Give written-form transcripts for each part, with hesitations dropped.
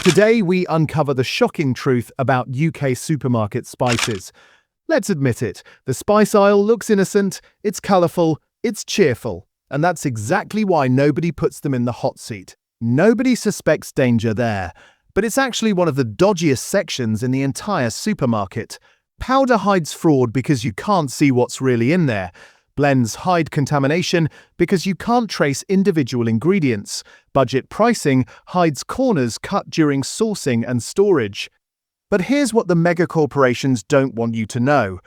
Today, we uncover the shocking truth about UK supermarket spices. Let's admit it, the spice aisle looks innocent, it's colourful, it's cheerful, and that's exactly why nobody puts them in the hot seat. Nobody suspects danger there, but it's actually one of the dodgiest sections in the entire supermarket. Powder hides fraud because you can't see what's really in there. Blends hide contamination because you can't trace individual ingredients. Budget pricing hides corners cut during sourcing and storage. But here's what the mega corporations don't want you to know.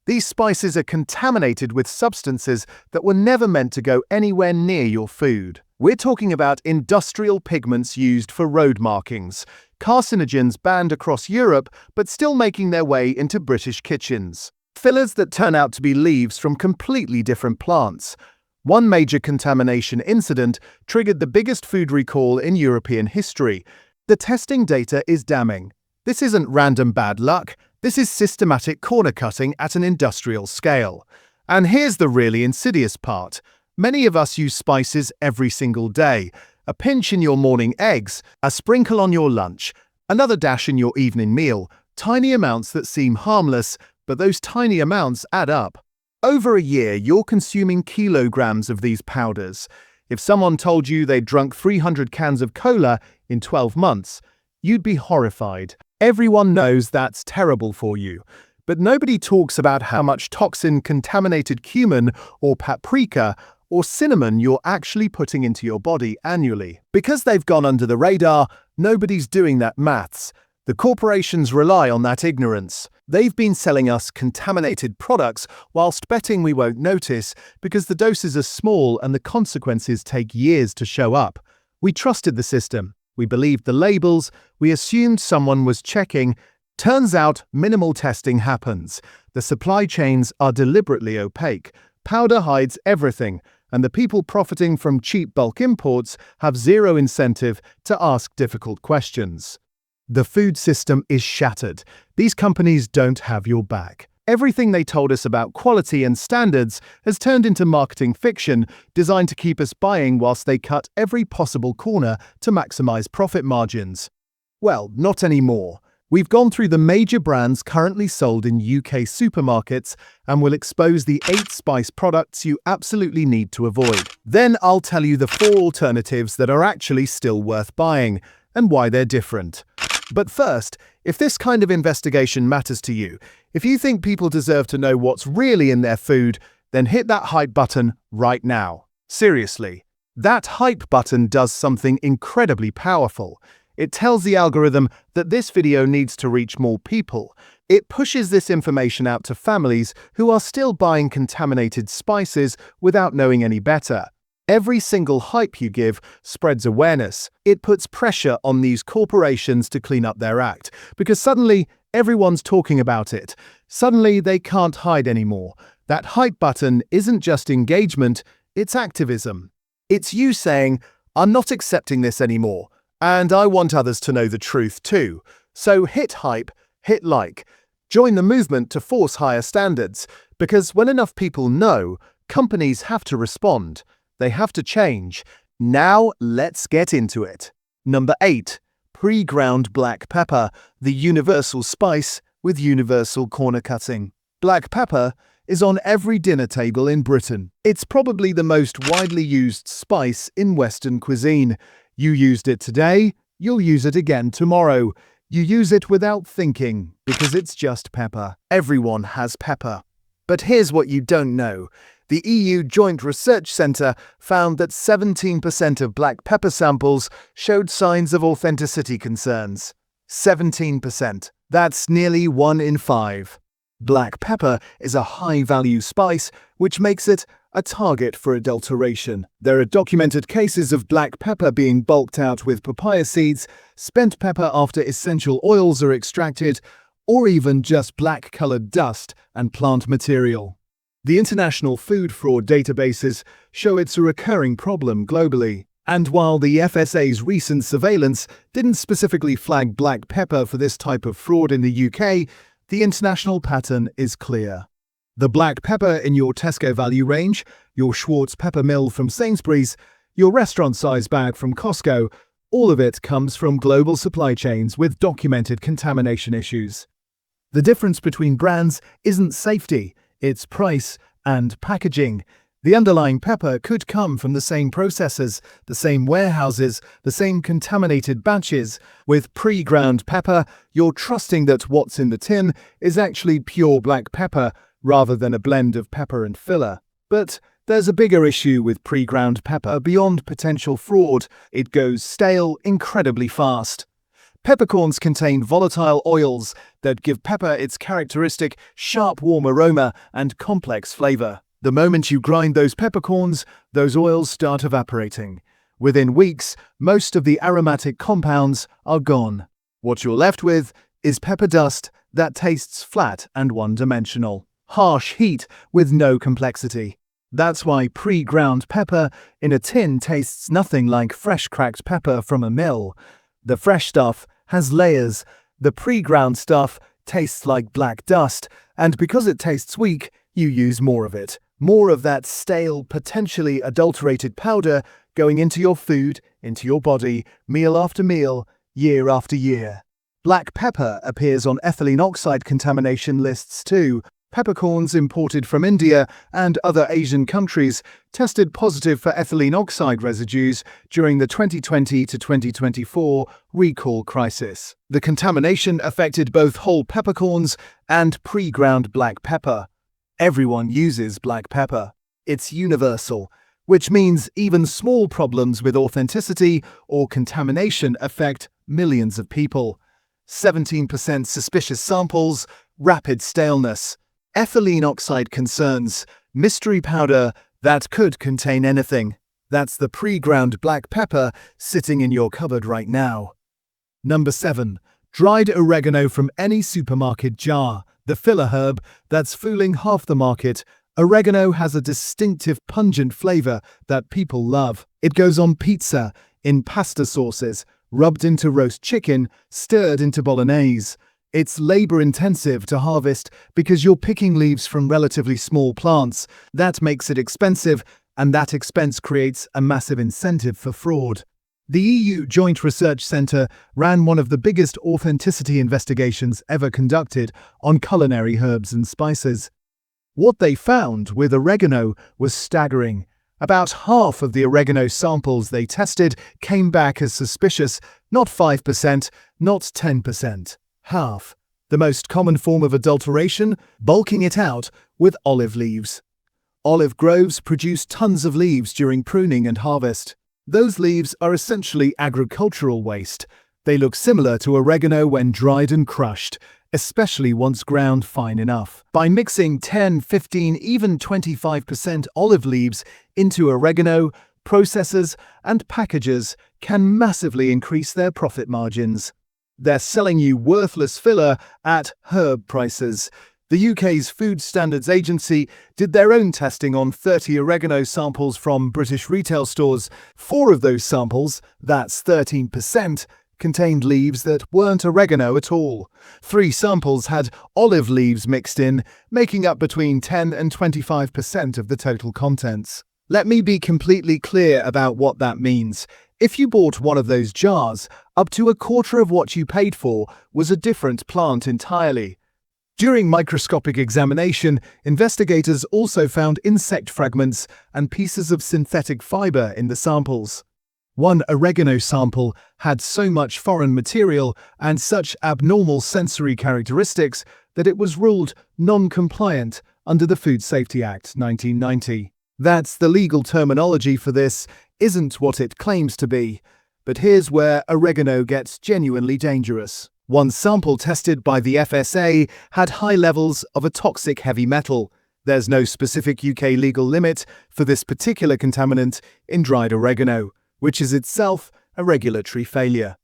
These spices are contaminated with substances that were never meant to go anywhere near your food. We're talking about industrial pigments used for road markings, carcinogens banned across Europe but still making their way into British kitchens. Fillers that turn out to be leaves from completely different plants. One major contamination incident triggered the biggest food recall in European history. The testing data is damning. This isn't random bad luck, this is systematic corner cutting at an industrial scale. And here's the really insidious part. Many of us use spices every single day. A pinch in your morning eggs, a sprinkle on your lunch, another dash in your evening meal. Tiny amounts that seem harmless, but those tiny amounts add up. Over a year, you're consuming kilograms of these powders. If someone told you they'd drunk 300 cans of cola in 12 months, you'd be horrified. Everyone knows that's terrible for you. But nobody talks about how much toxin-contaminated cumin or paprika or cinnamon you're actually putting into your body annually. Because they've gone under the radar, nobody's doing that maths. The corporations rely on that ignorance. They've been selling us contaminated products whilst betting we won't notice because the doses are small and the consequences take years to show up. We trusted the system. We believed the labels. We assumed someone was checking. Turns out minimal testing happens. The supply chains are deliberately opaque. Powder hides everything, and the people profiting from cheap bulk imports have zero incentive to ask difficult questions. The food system is shattered. These companies don't have your back. Everything they told us about quality and standards has turned into marketing fiction designed to keep us buying whilst they cut every possible corner to maximize profit margins. Well, not anymore. We've gone through the major brands currently sold in UK supermarkets and will expose the 8 spice products you absolutely need to avoid. Then I'll tell you the 4 alternatives that are actually still worth buying and why they're different. But first, if this kind of investigation matters to you, if you think people deserve to know what's really in their food, then hit that hype button right now. Seriously, that hype button does something incredibly powerful. It tells the algorithm that this video needs to reach more people. It pushes this information out to families who are still buying contaminated spices without knowing any better. Every single hype you give spreads awareness. It puts pressure on these corporations to clean up their act, because suddenly everyone's talking about it. Suddenly they can't hide anymore. That hype button isn't just engagement, it's activism. It's you saying, I'm not accepting this anymore, and I want others to know the truth too. So hit hype, hit like. Join the movement to force higher standards, because when enough people know, companies have to respond. They have to change. Now let's get into it. Number 8. Pre-ground black pepper, the universal spice with universal corner cutting. Black pepper is on every dinner table in Britain. It's probably the most widely used spice in Western cuisine. You used it today, you'll use it again tomorrow. You use it without thinking, because it's just pepper. Everyone has pepper. But here's what you don't know. The EU Joint Research Centre found that 17% of black pepper samples showed signs of authenticity concerns. 17%. That's nearly 1 in 5. Black pepper is a high-value spice, which makes it a target for adulteration. There are documented cases of black pepper being bulked out with papaya seeds, spent pepper after essential oils are extracted, or even just black-colored dust and plant material. The international food fraud databases show it's a recurring problem globally. And while the FSA's recent surveillance didn't specifically flag black pepper for this type of fraud in the UK, the international pattern is clear. The black pepper in your Tesco value range, your Schwartz pepper mill from Sainsbury's, your restaurant-size bag from Costco, all of it comes from global supply chains with documented contamination issues. The difference between brands isn't safety, it's price and packaging. The underlying pepper could come from the same processors, the same warehouses, the same contaminated batches. With pre-ground pepper, you're trusting that what's in the tin is actually pure black pepper rather than a blend of pepper and filler. But there's a bigger issue with pre-ground pepper beyond potential fraud. It goes stale incredibly fast. Peppercorns contain volatile oils that give pepper its characteristic sharp, warm aroma and complex flavor. The moment you grind those peppercorns, those oils start evaporating. Within weeks, most of the aromatic compounds are gone. What you're left with is pepper dust that tastes flat and one-dimensional. Harsh heat with no complexity. That's why pre-ground pepper in a tin tastes nothing like fresh cracked pepper from a mill. The fresh stuff has layers. The pre-ground stuff tastes like black dust, and because it tastes weak, you use more of it. More of that stale, potentially adulterated powder going into your food, into your body, meal after meal, year after year. Black pepper appears on ethylene oxide contamination lists too. Peppercorns imported from India and other Asian countries tested positive for ethylene oxide residues during the 2020 to 2024 recall crisis. The contamination affected both whole peppercorns and pre-ground black pepper. Everyone uses black pepper. It's universal, which means even small problems with authenticity or contamination affect millions of people. 17% suspicious samples, rapid staleness, ethylene oxide concerns, mystery powder that could contain anything. That's the pre-ground black pepper sitting in your cupboard right now. Number 7. Dried oregano from any supermarket jar. The filler herb that's fooling half the market. Oregano has a distinctive pungent flavor that people love. It goes on pizza, in pasta sauces, rubbed into roast chicken, stirred into bolognese. It's labor-intensive to harvest because you're picking leaves from relatively small plants. That makes it expensive, and that expense creates a massive incentive for fraud. The EU Joint Research Centre ran one of the biggest authenticity investigations ever conducted on culinary herbs and spices. What they found with oregano was staggering. About half of the oregano samples they tested came back as suspicious, not 5%, not 10%. Half. The most common form of adulteration, bulking it out with olive leaves. Olive groves produce tons of leaves during pruning and harvest. Those leaves are essentially agricultural waste. They look similar to oregano when dried and crushed, especially once ground fine enough. By mixing 10, 15, even 25% olive leaves into oregano, processors and packagers can massively increase their profit margins. They're selling you worthless filler at herb prices. The UK's Food Standards Agency did their own testing on 30 oregano samples from British retail stores. 4 of those samples, that's 13%, contained leaves that weren't oregano at all. 3 samples had olive leaves mixed in, making up between 10 and 25% of the total contents. Let me be completely clear about what that means. If you bought one of those jars, up to a quarter of what you paid for was a different plant entirely. During microscopic examination, investigators also found insect fragments and pieces of synthetic fiber in the samples. One oregano sample had so much foreign material and such abnormal sensory characteristics that it was ruled non-compliant under the Food Safety Act 1990. That's the legal terminology for this, isn't what it claims to be. But here's where oregano gets genuinely dangerous. One sample tested by the FSA had high levels of a toxic heavy metal. There's no specific UK legal limit for this particular contaminant in dried oregano, which is itself a regulatory failure.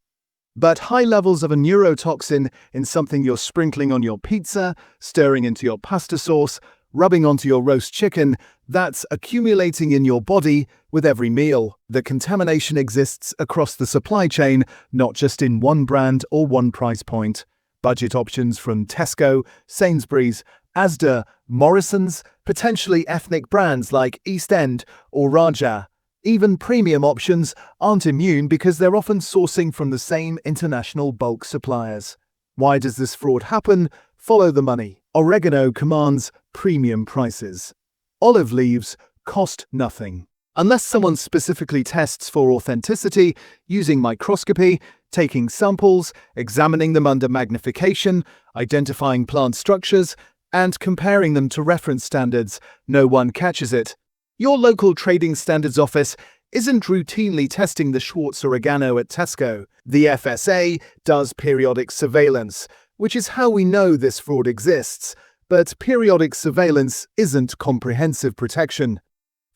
But high levels of a neurotoxin in something you're sprinkling on your pizza, stirring into your pasta sauce, rubbing onto your roast chicken, that's accumulating in your body with every meal. The contamination exists across the supply chain, not just in one brand or one price point. Budget options from Tesco, Sainsbury's, Asda, Morrison's, potentially ethnic brands like East End or Raja. Even premium options aren't immune because they're often sourcing from the same international bulk suppliers. Why does this fraud happen? Follow the money. Oregano commands premium prices. Olive leaves cost nothing. Unless someone specifically tests for authenticity using microscopy, taking samples, examining them under magnification, identifying plant structures, and comparing them to reference standards, no one catches it. Your local trading standards office isn't routinely testing the Schwartz oregano at Tesco. The FSA does periodic surveillance, which is how we know this fraud exists. But periodic surveillance isn't comprehensive protection.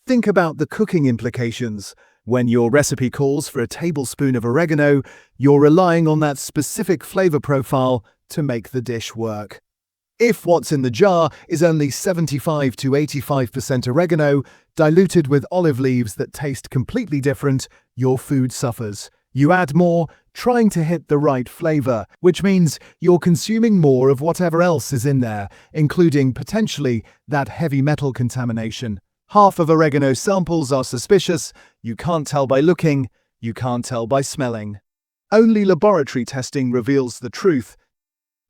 Think about the cooking implications. When your recipe calls for a tablespoon of oregano, you're relying on that specific flavor profile to make the dish work. If what's in the jar is only 75 to 85% oregano, diluted with olive leaves that taste completely different, your food suffers. You add more, trying to hit the right flavor, which means you're consuming more of whatever else is in there, including potentially that heavy metal contamination. Half of oregano samples are suspicious. You can't tell by looking, you can't tell by smelling. Only laboratory testing reveals the truth.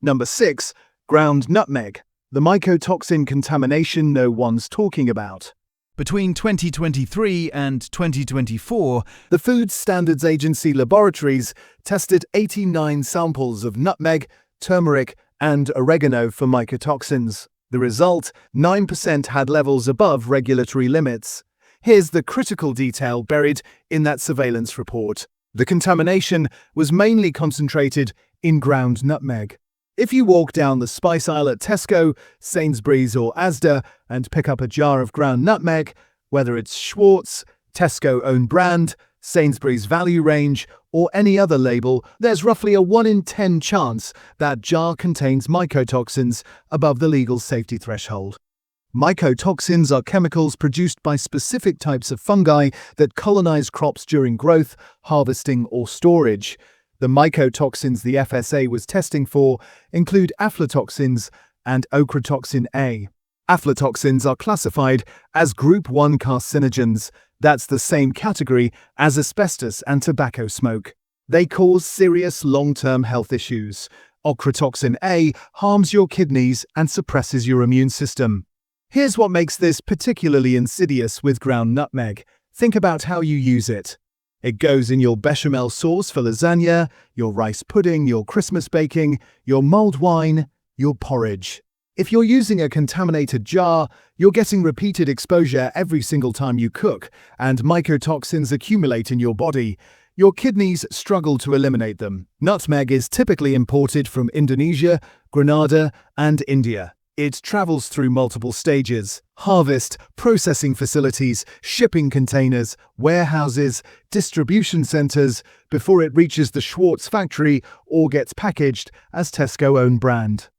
Number 6. Ground nutmeg, the mycotoxin contamination no one's talking about. Between 2023 and 2024, the Food Standards Agency laboratories tested 89 samples of nutmeg, turmeric, and oregano for mycotoxins. The result, 9% had levels above regulatory limits. Here's the critical detail buried in that surveillance report. The contamination was mainly concentrated in ground nutmeg. If you walk down the spice aisle at Tesco, Sainsbury's or Asda and pick up a jar of ground nutmeg, whether it's Schwartz, Tesco own brand, Sainsbury's value range, or any other label, there's roughly a 1 in 10 chance that jar contains mycotoxins above the legal safety threshold. Mycotoxins are chemicals produced by specific types of fungi that colonize crops during growth, harvesting, or storage. The mycotoxins the FSA was testing for include aflatoxins and ochratoxin A. Aflatoxins are classified as Group 1 carcinogens. That's the same category as asbestos and tobacco smoke. They cause serious long-term health issues. Ochratoxin A harms your kidneys and suppresses your immune system. Here's what makes this particularly insidious with ground nutmeg. Think about how you use it. It goes in your bechamel sauce for lasagna, your rice pudding, your Christmas baking, your mulled wine, your porridge. If you're using a contaminated jar, you're getting repeated exposure every single time you cook, and mycotoxins accumulate in your body. Your kidneys struggle to eliminate them. Nutmeg is typically imported from Indonesia, Grenada, and India. It travels through multiple stages: harvest, processing facilities, shipping containers, warehouses, distribution centers, before it reaches the Schwartz factory or gets packaged as Tesco own brand.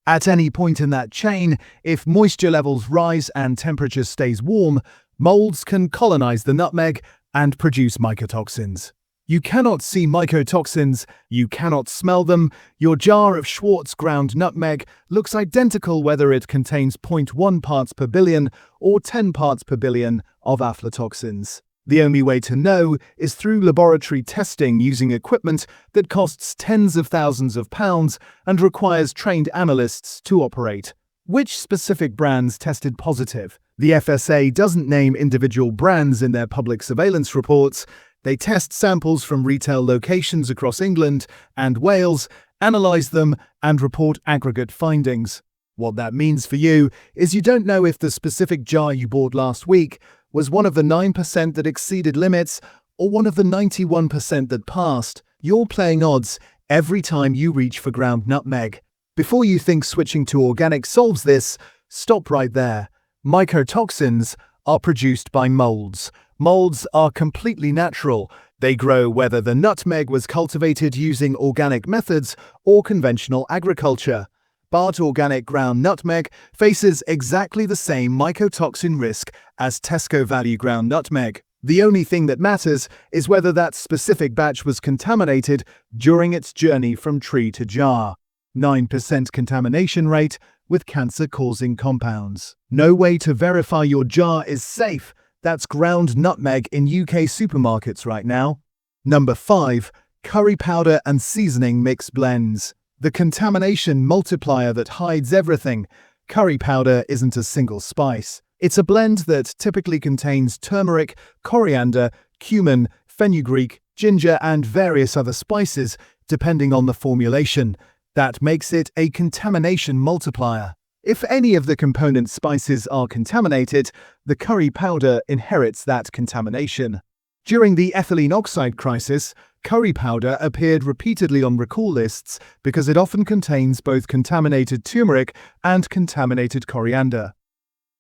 At any point in that chain, if moisture levels rise and temperature stays warm, molds can colonize the nutmeg and produce mycotoxins. You cannot see mycotoxins, you cannot smell them. Your jar of Schwartz ground nutmeg looks identical whether it contains 0.1 parts per billion or 10 parts per billion of aflatoxins. The only way to know is through laboratory testing using equipment that costs tens of thousands of pounds and requires trained analysts to operate. Which specific brands tested positive? The FSA doesn't name individual brands in their public surveillance reports. They test samples from retail locations across England and Wales, analyze them, and report aggregate findings. What that means for you is you don't know if the specific jar you bought last week was one of the 9% that exceeded limits or one of the 91% that passed. You're playing odds every time you reach for ground nutmeg. Before you think switching to organic solves this, stop right there. Mycotoxins are produced by molds. Molds are completely natural. They grow whether the nutmeg was cultivated using organic methods or conventional agriculture. But organic ground nutmeg faces exactly the same mycotoxin risk as Tesco value ground nutmeg. The only thing that matters is whether that specific batch was contaminated during its journey from tree to jar. 9% contamination rate with cancer-causing compounds. No way to verify your jar is safe. That's ground nutmeg in UK supermarkets right now. Number 5. Curry powder and seasoning mix blends. The contamination multiplier that hides everything. Curry powder isn't a single spice. It's a blend that typically contains turmeric, coriander, cumin, fenugreek, ginger, and various other spices, depending on the formulation. That makes it a contamination multiplier. If any of the component spices are contaminated, the curry powder inherits that contamination. During the ethylene oxide crisis, curry powder appeared repeatedly on recall lists because it often contains both contaminated turmeric and contaminated coriander.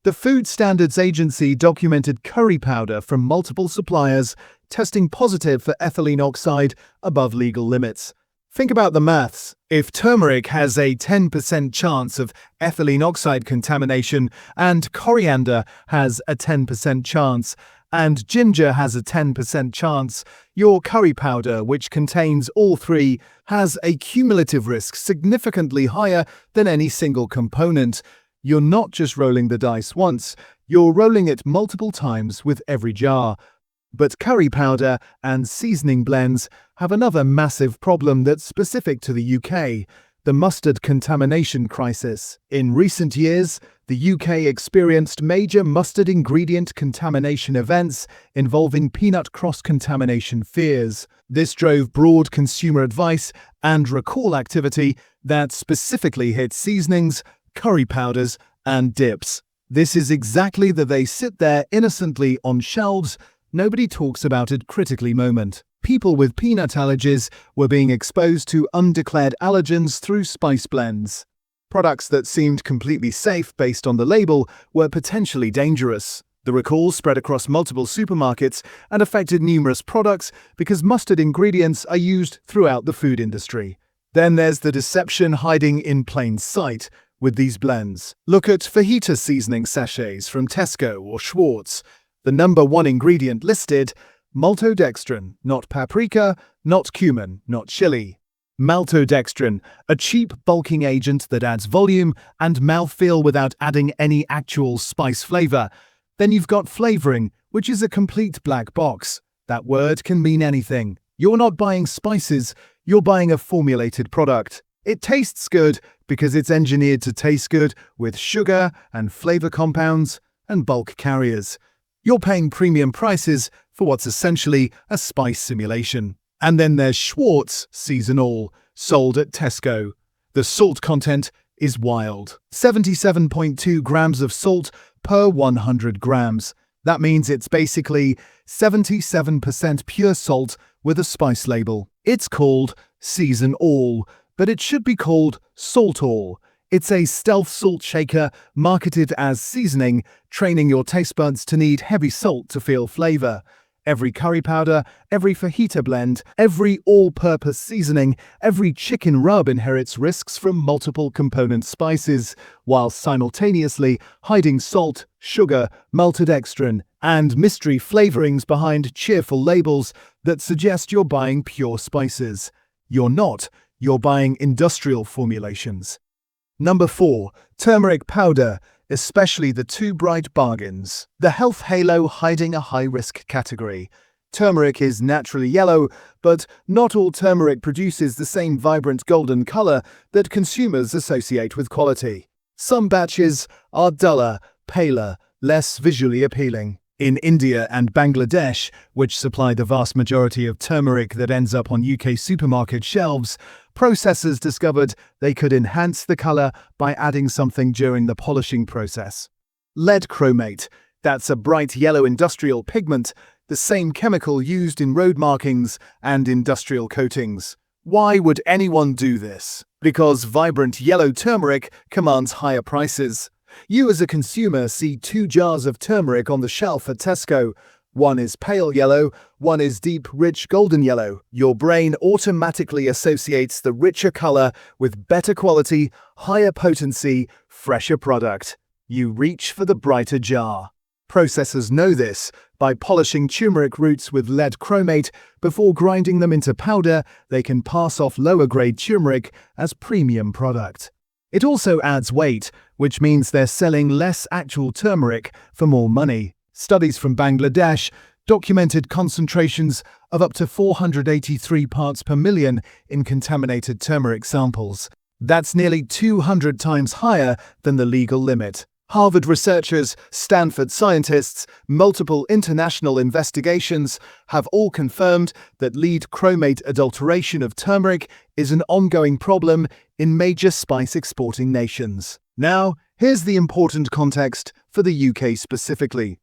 The Food Standards Agency documented curry powder from multiple suppliers testing positive for ethylene oxide above legal limits. Think about the maths. If turmeric has a 10% chance of ethylene oxide contamination and coriander has a 10% chance and ginger has a 10% chance, your curry powder, which contains all three, has a cumulative risk significantly higher than any single component. You're not just rolling the dice once, you're rolling it multiple times with every jar. But curry powder and seasoning blends have another massive problem that's specific to the UK, the mustard contamination crisis. In recent years, the UK experienced major mustard ingredient contamination events involving peanut cross-contamination fears. This drove broad consumer advice and recall activity that specifically hit seasonings, curry powders, and dips. This is exactly the "they sit there innocently on shelves, nobody talks about it" critically moment. People with peanut allergies were being exposed to undeclared allergens through spice blends. Products that seemed completely safe based on the label were potentially dangerous. The recall spread across multiple supermarkets and affected numerous products because mustard ingredients are used throughout the food industry. Then there's the deception hiding in plain sight with these blends. Look at fajita seasoning sachets from Tesco or Schwartz. The number one ingredient listed: maltodextrin, not paprika, not cumin, not chili. Maltodextrin, a cheap bulking agent that adds volume and mouthfeel without adding any actual spice flavor. Then you've got flavoring, which is a complete black box. That word can mean anything. You're not buying spices, you're buying a formulated product. It tastes good because it's engineered to taste good with sugar and flavor compounds and bulk carriers. You're paying premium prices for what's essentially a spice simulation. And then there's Schwartz Seasonal, sold at Tesco. The salt content is wild. 77.2 grams of salt per 100 grams. That means it's basically 77% pure salt with a spice label. It's called Season All, but it should be called Salt All. It's a stealth salt shaker marketed as seasoning, training your taste buds to need heavy salt to feel flavor. Every curry powder, every fajita blend, every all-purpose seasoning, every chicken rub inherits risks from multiple component spices, while simultaneously hiding salt, sugar, maltodextrin, and mystery flavorings behind cheerful labels that suggest you're buying pure spices. You're not. You're buying industrial formulations. Number 4. Turmeric powder, especially the two bright bargains. The health halo hiding a high-risk category. Turmeric is naturally yellow, but not all turmeric produces the same vibrant golden color that consumers associate with quality. Some batches are duller, paler, less visually appealing. In India and Bangladesh, which supply the vast majority of turmeric that ends up on UK supermarket shelves, processors discovered they could enhance the color by adding something during the polishing process. Lead chromate, that's a bright yellow industrial pigment, the same chemical used in road markings and industrial coatings. Why would anyone do this? Because vibrant yellow turmeric commands higher prices. You as a consumer see 2 jars of turmeric on the shelf at Tesco. One is pale yellow, one is deep, rich golden yellow. Your brain automatically associates the richer color with better quality, higher potency, fresher product. You reach for the brighter jar. Processors know this. By polishing turmeric roots with lead chromate before grinding them into powder, they can pass off lower-grade turmeric as premium product. It also adds weight, which means they're selling less actual turmeric for more money. Studies from Bangladesh documented concentrations of up to 483 parts per million in contaminated turmeric samples. That's nearly 200 times higher than the legal limit. Harvard researchers, Stanford scientists, multiple international investigations have all confirmed that lead chromate adulteration of turmeric is an ongoing problem in major spice exporting nations. Now, here's the important context for the UK specifically.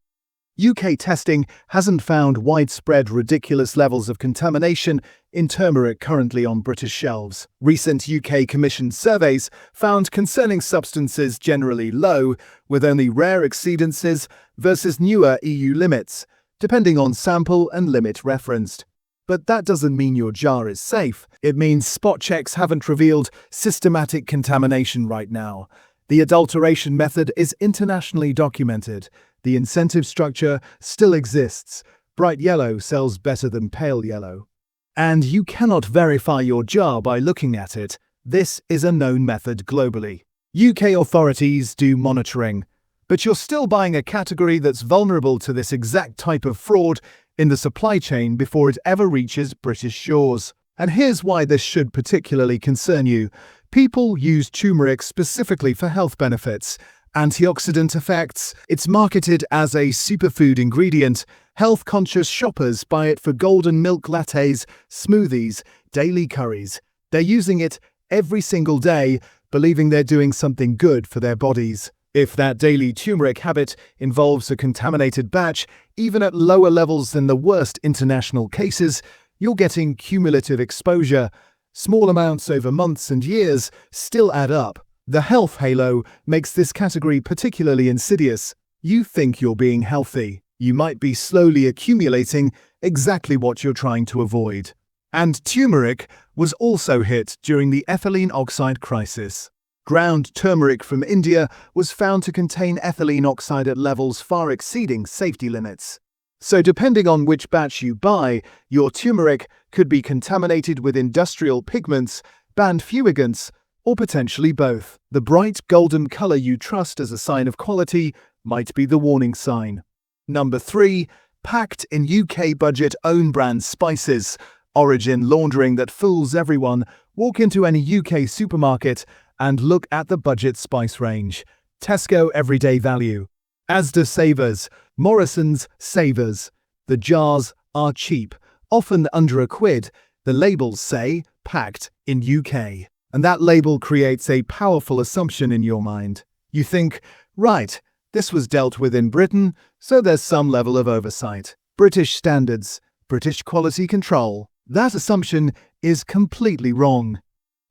UK testing hasn't found widespread ridiculous levels of contamination in turmeric currently on British shelves. Recent UK commissioned surveys found concerning substances generally low, with only rare exceedances versus newer EU limits, depending on sample and limit referenced. But that doesn't mean your jar is safe. It means spot checks haven't revealed systematic contamination right now. The adulteration method is internationally documented. The incentive structure still exists. Bright yellow sells better than pale yellow. And you cannot verify your jar by looking at it. This is a known method globally. UK authorities do monitoring, but you're still buying a category that's vulnerable to this exact type of fraud in the supply chain before it ever reaches British shores. And here's why this should particularly concern you. People use turmeric specifically for health benefits, antioxidant effects. It's marketed as a superfood ingredient. Health-conscious shoppers buy it for golden milk lattes, smoothies, daily curries. They're using it every single day, believing they're doing something good for their bodies. If that daily turmeric habit involves a contaminated batch, even at lower levels than the worst international cases, you're getting cumulative exposure. Small amounts over months and years still add up. The health halo makes this category particularly insidious. You think you're being healthy. You might be slowly accumulating exactly what you're trying to avoid. And turmeric was also hit during the ethylene oxide crisis. Ground turmeric from India was found to contain ethylene oxide at levels far exceeding safety limits. So depending on which batch you buy, your turmeric could be contaminated with industrial pigments, banned fumigants, or potentially both. The bright golden color you trust as a sign of quality might be the warning sign. Number 3. Packed in UK budget own brand spices. Origin laundering that fools everyone. Walk into any UK supermarket and look at the budget spice range. Tesco Everyday Value, Asda Savers, Morrison's Savers. The jars are cheap, often under £1. The labels say packed in UK. And that label creates a powerful assumption in your mind. You think, right, this was dealt with in Britain, so there's some level of oversight. British standards, British quality control. That assumption is completely wrong.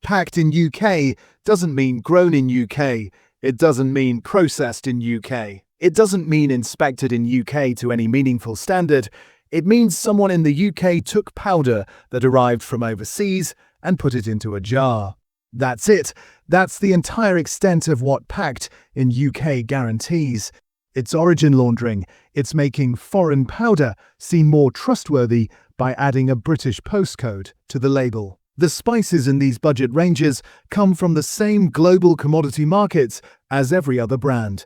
Packed in UK doesn't mean grown in UK. It doesn't mean processed in UK. It doesn't mean inspected in UK to any meaningful standard. It means someone in the UK took powder that arrived from overseas and put it into a jar. That's it. That's the entire extent of what packed in UK guarantees. It's origin laundering. It's making foreign powder seem more trustworthy by adding a British postcode to the label. The spices in these budget ranges come from the same global commodity markets as every other brand.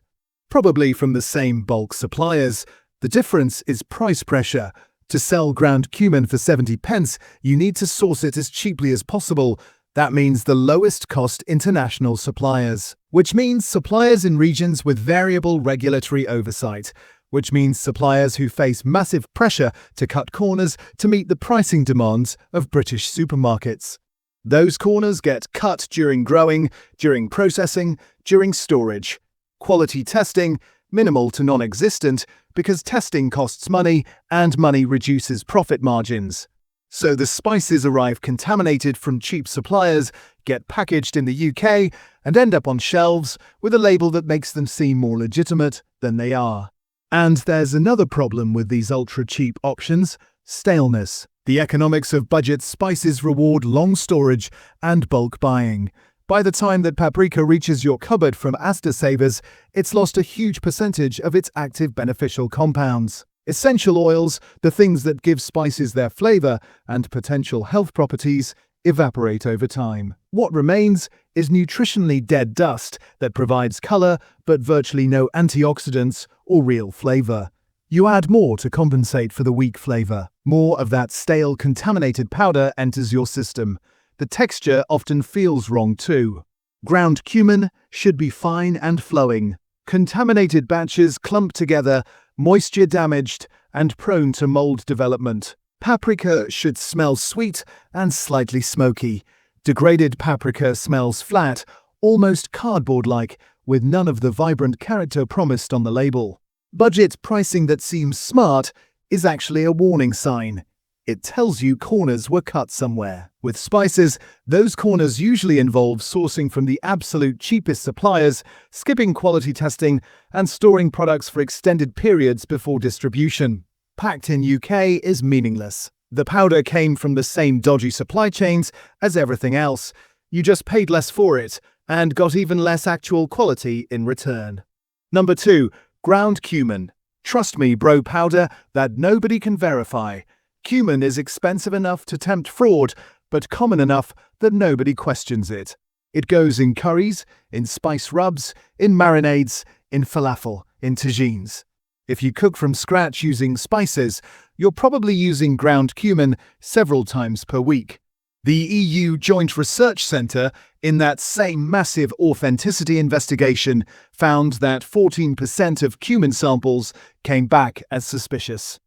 Probably from the same bulk suppliers. The difference is price pressure. To sell ground cumin for 70 pence, you need to source it as cheaply as possible. That means the lowest cost international suppliers, which means suppliers in regions with variable regulatory oversight, which means suppliers who face massive pressure to cut corners to meet the pricing demands of British supermarkets. Those corners get cut during growing, during processing, during storage. Quality testing, minimal to non-existent, because testing costs money and money reduces profit margins. So the spices arrive contaminated from cheap suppliers, get packaged in the UK, and end up on shelves with a label that makes them seem more legitimate than they are. And there's another problem with these ultra-cheap options: staleness. The economics of budget spices reward long storage and bulk buying. By the time that paprika reaches your cupboard from Asda Savers, it's lost a huge percentage of its active beneficial compounds. Essential oils, the things that give spices their flavor and potential health properties, evaporate over time. What remains is nutritionally dead dust that provides color but virtually no antioxidants or real flavor. You add more to compensate for the weak flavor. More of that stale, contaminated powder enters your system. The texture often feels wrong too. Ground cumin should be fine and flowing. Contaminated batches clump together, moisture damaged, and prone to mold development. Paprika should smell sweet and slightly smoky. Degraded paprika smells flat, almost cardboard-like, with none of the vibrant character promised on the label. Budget pricing that seems smart is actually a warning sign. It tells you corners were cut somewhere. With spices, those corners usually involve sourcing from the absolute cheapest suppliers, skipping quality testing, and storing products for extended periods before distribution. Packed in UK is meaningless. The powder came from the same dodgy supply chains as everything else. You just paid less for it and got even less actual quality in return. Number 2. Ground cumin. Trust me, bro, powder that nobody can verify. Cumin is expensive enough to tempt fraud, but common enough that nobody questions it. It goes in curries, in spice rubs, in marinades, in falafel, in tagines. If you cook from scratch using spices, you're probably using ground cumin several times per week. The EU Joint Research Centre, in that same massive authenticity investigation, found that 14% of cumin samples came back as suspicious.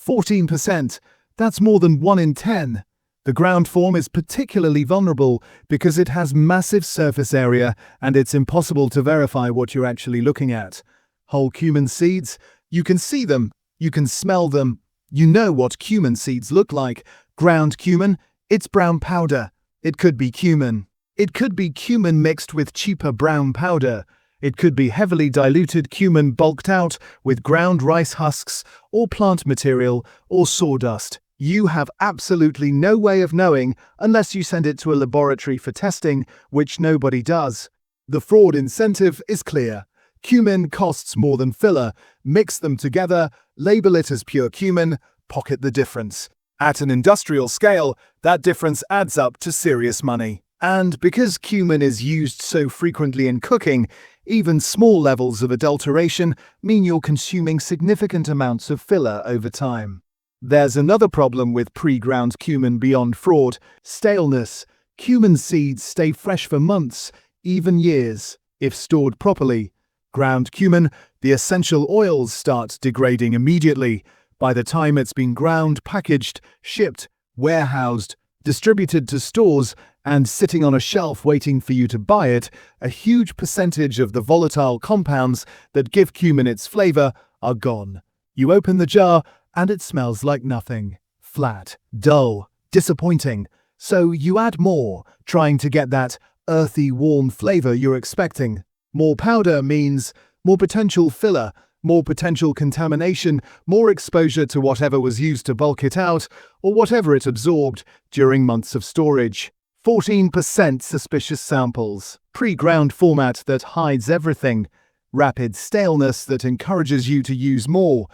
14%. That's more than 1 in 10. The ground form is particularly vulnerable because it has massive surface area and it's impossible to verify what you're actually looking at. Whole cumin seeds, you can see them, you can smell them, you know what cumin seeds look like. Ground cumin, it's brown powder. It could be cumin. It could be cumin mixed with cheaper brown powder. It could be heavily diluted cumin bulked out with ground rice husks or plant material or sawdust. You have absolutely no way of knowing unless you send it to a laboratory for testing, which nobody does. The fraud incentive is clear. Cumin costs more than filler. Mix them together, label it as pure cumin, pocket the difference. At an industrial scale, that difference adds up to serious money. And because cumin is used so frequently in cooking, even small levels of adulteration mean you're consuming significant amounts of filler over time. There's another problem with pre-ground cumin beyond fraud: staleness. Cumin seeds stay fresh for months, even years, if stored properly. Ground cumin, the essential oils start degrading immediately. By the time it's been ground, packaged, shipped, warehoused, distributed to stores, and sitting on a shelf waiting for you to buy it, a huge percentage of the volatile compounds that give cumin its flavor are gone. You open the jar, and it smells like nothing. Flat, dull, disappointing. So you add more, trying to get that earthy, warm flavor you're expecting. More powder means more potential filler, more potential contamination, more exposure to whatever was used to bulk it out, or whatever it absorbed during months of storage. 14% suspicious samples. Pre-ground format that hides everything. Rapid staleness that encourages you to use more.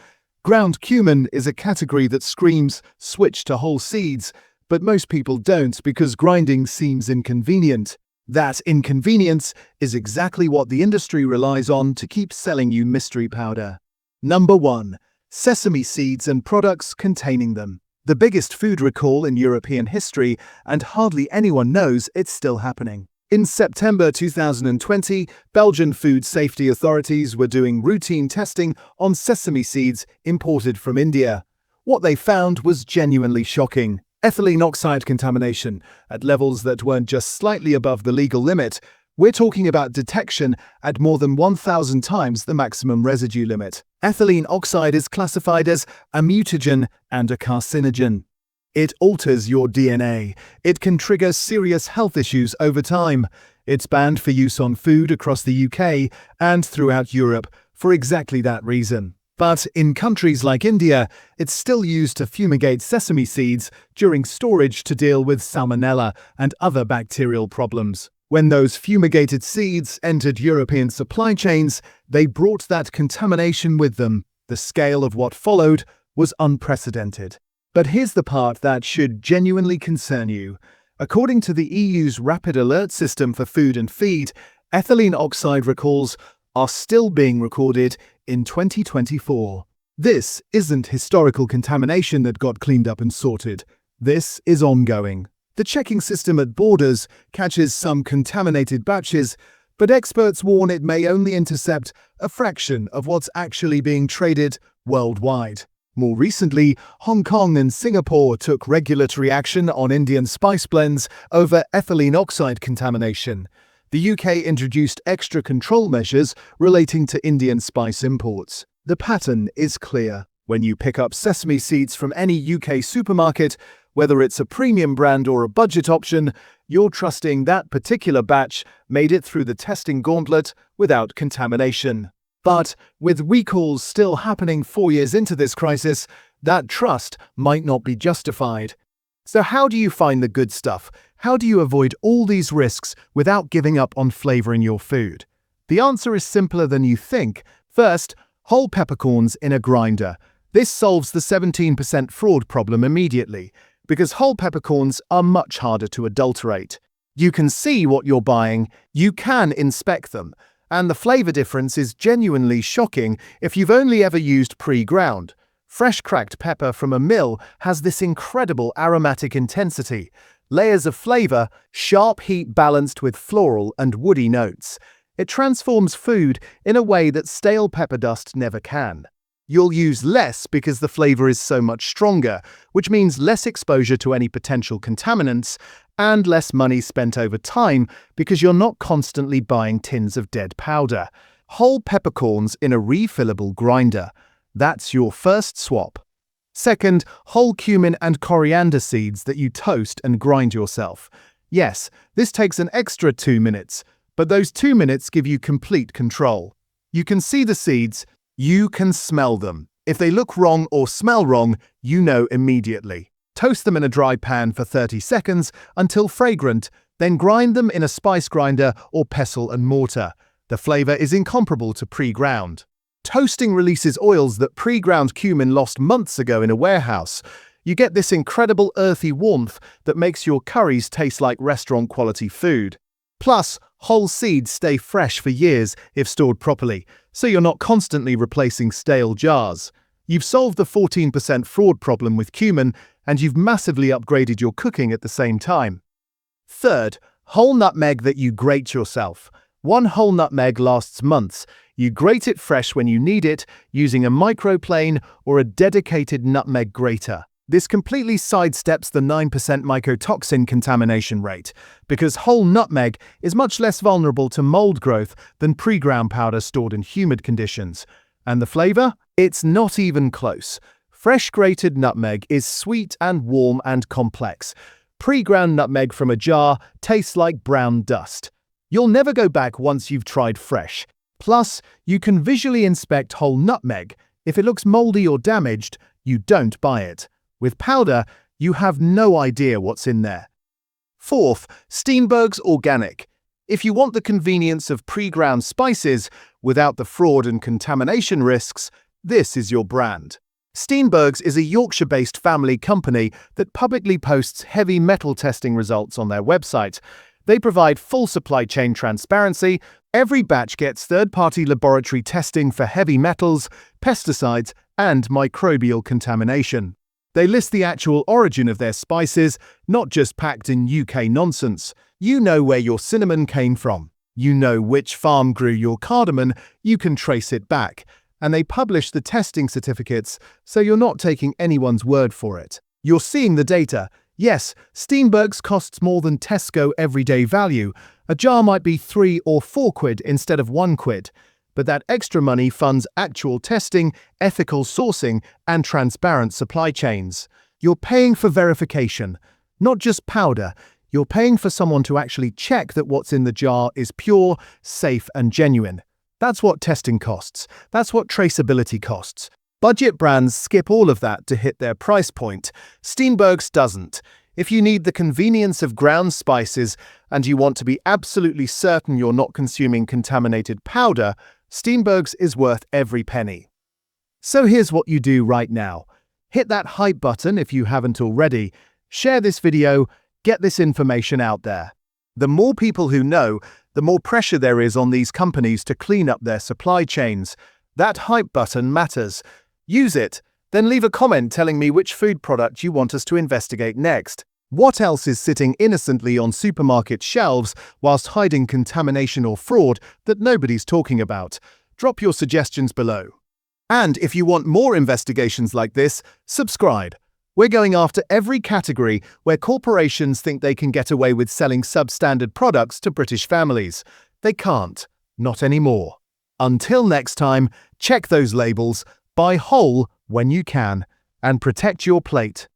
Ground cumin is a category that screams, switch to whole seeds, but most people don't because grinding seems inconvenient. That inconvenience is exactly what the industry relies on to keep selling you mystery powder. Number 1. Sesame seeds and products containing them. The biggest food recall in European history, and hardly anyone knows it's still happening. In September 2020, Belgian food safety authorities were doing routine testing on sesame seeds imported from India. What they found was genuinely shocking. Ethylene oxide contamination at levels that weren't just slightly above the legal limit. We're talking about detection at more than 1,000 times the maximum residue limit. Ethylene oxide is classified as a mutagen and a carcinogen. It alters your DNA. It can trigger serious health issues over time. It's banned for use on food across the UK and throughout Europe for exactly that reason. But in countries like India, it's still used to fumigate sesame seeds during storage to deal with salmonella and other bacterial problems. When those fumigated seeds entered European supply chains, they brought that contamination with them. The scale of what followed was unprecedented. But here's the part that should genuinely concern you. According to the EU's Rapid Alert System for Food and Feed, ethylene oxide recalls are still being recorded in 2024. This isn't historical contamination that got cleaned up and sorted. This is ongoing. The checking system at borders catches some contaminated batches, but experts warn it may only intercept a fraction of what's actually being traded worldwide. More recently, Hong Kong and Singapore took regulatory action on Indian spice blends over ethylene oxide contamination. The UK introduced extra control measures relating to Indian spice imports. The pattern is clear. When you pick up sesame seeds from any UK supermarket, whether it's a premium brand or a budget option, you're trusting that particular batch made it through the testing gauntlet without contamination. But with recalls still happening 4 years into this crisis, that trust might not be justified. So how do you find the good stuff? How do you avoid all these risks without giving up on flavor in your food? The answer is simpler than you think. First, whole peppercorns in a grinder. This solves the 17% fraud problem immediately, because whole peppercorns are much harder to adulterate. You can see what you're buying, you can inspect them, and the flavor difference is genuinely shocking if you've only ever used pre-ground. Fresh cracked pepper from a mill has this incredible aromatic intensity, layers of flavor, sharp heat balanced with floral and woody notes. It transforms food in a way that stale pepper dust never can. You'll use less because the flavor is so much stronger, which means less exposure to any potential contaminants and less money spent over time because you're not constantly buying tins of dead powder. Whole peppercorns in a refillable grinder. That's your first swap. Second, whole cumin and coriander seeds that you toast and grind yourself. Yes, this takes an extra 2 minutes, but those 2 minutes give you complete control. You can see the seeds, you can smell them. If they look wrong or smell wrong, you know immediately. Toast them in a dry pan for 30 seconds until fragrant, then grind them in a spice grinder or pestle and mortar. The flavor is incomparable to pre-ground. Toasting releases oils that pre-ground cumin lost months ago in a warehouse. You get this incredible earthy warmth that makes your curries taste like restaurant-quality food. Plus, whole seeds stay fresh for years if stored properly, so you're not constantly replacing stale jars. You've solved the 14% fraud problem with cumin, and you've massively upgraded your cooking at the same time. Third, whole nutmeg that you grate yourself. One whole nutmeg lasts months. You grate it fresh when you need it, using a microplane or a dedicated nutmeg grater. This completely sidesteps the 9% mycotoxin contamination rate, because whole nutmeg is much less vulnerable to mold growth than pre-ground powder stored in humid conditions. And the flavor? It's not even close. Fresh grated nutmeg is sweet and warm and complex. Pre-ground nutmeg from a jar tastes like brown dust. You'll never go back once you've tried fresh. Plus, you can visually inspect whole nutmeg. If it looks moldy or damaged, you don't buy it. With powder, you have no idea what's in there. Fourth, Steenberg's Organic. If you want the convenience of pre-ground spices without the fraud and contamination risks, this is your brand. Steenberg's is a Yorkshire-based family company that publicly posts heavy metal testing results on their website. They provide full supply chain transparency. Every batch gets third-party laboratory testing for heavy metals, pesticides, and microbial contamination. They list the actual origin of their spices, not just packed in UK nonsense. You know where your cinnamon came from. You know which farm grew your cardamom. You can trace it back. And they publish the testing certificates, so you're not taking anyone's word for it. You're seeing the data. Yes, Steenberg's costs more than Tesco everyday value. A jar might be 3 or 4 quid instead of 1 quid. But that extra money funds actual testing, ethical sourcing, and transparent supply chains. You're paying for verification, not just powder. You're paying for someone to actually check that what's in the jar is pure, safe, and genuine. That's what testing costs. That's what traceability costs. Budget brands skip all of that to hit their price point. Steenberg's doesn't. If you need the convenience of ground spices and you want to be absolutely certain you're not consuming contaminated powder, Steenberg's is worth every penny. So here's what you do right now. Hit that hype button if you haven't already. Share this video, get this information out there. The more people who know, the more pressure there is on these companies to clean up their supply chains. That hype button matters. Use it, then leave a comment telling me which food product you want us to investigate next. What else is sitting innocently on supermarket shelves whilst hiding contamination or fraud that nobody's talking about? Drop your suggestions below. And if you want more investigations like this, subscribe. We're going after every category where corporations think they can get away with selling substandard products to British families. They can't. Not anymore. Until next time, check those labels, buy whole when you can, and protect your plate.